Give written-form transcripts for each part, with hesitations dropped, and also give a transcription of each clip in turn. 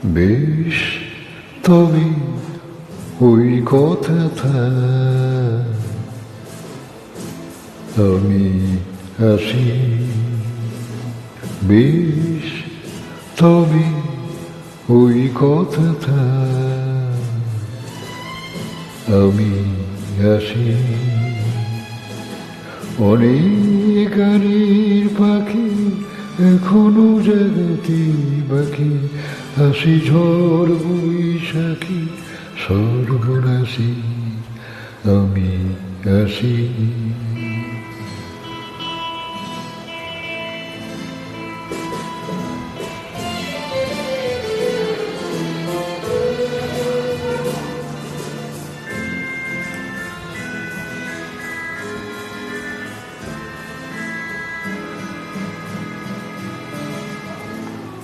বেশ তবে ওই কথাটা আমি আসি। বেশ তবে ওই কথাটা আমি আসি। অনেক গানের পাখি এখনো জাগাতে বাকি, আসি ঝড় বৈশাখী সর্বনাশী আমি আসি।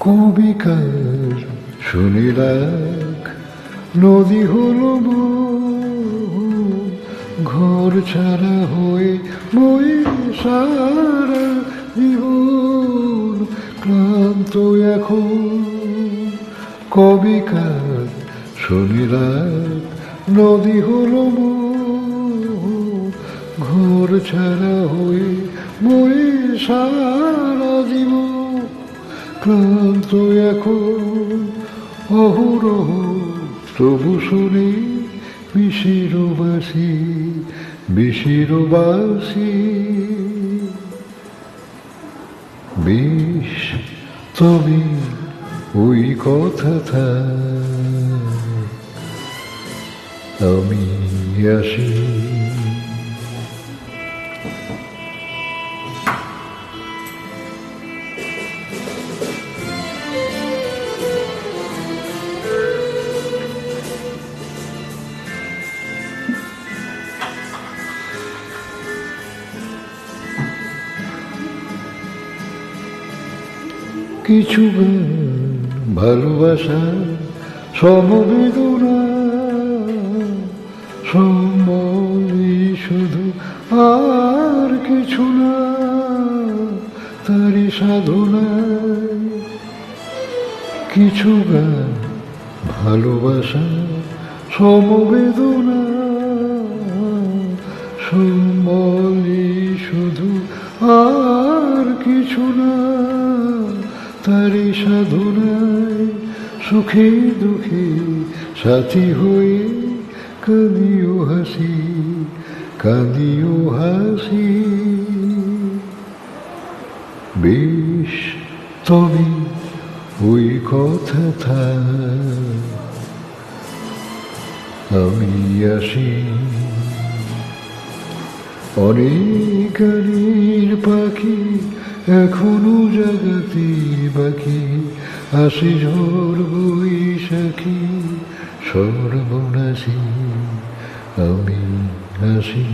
কবিকার শুনে রাখ, নদী হলো ঘর ছাড়া হয়ে বয়ে সারা জীবন ক্লান্ত এখন। কবিকার শুনে রাখ, নদী হলো ঘর ছাড়া হয়ে বয়ে সারা জীবন ক্লান্ত এখন। অহরহ তবু শুনে বিশিরবাসী বিশিরবাসী। বেশ তবে ওই কথাটা আমি আসি। কিছু গান ভালোবাসা সমবেদনা সম্বলে শুধু, আর কিছু না তারি সাধনায়। কিছু গান ভালোবাসা সমবেদনা সম্বলে শুধু, আর কিছু না তারি সাধনায়। সুখে দুঃখে সাথী হয়ে কাঁদিও হাসি কাঁদিও হাসি। বেশ তবে ওই কথাটা আমি আসি। অনেক গানের পাখি এখনো জাগাতে বাকি, আসি ঝড় বৈশাখী সর্বনাশী আমি আসি।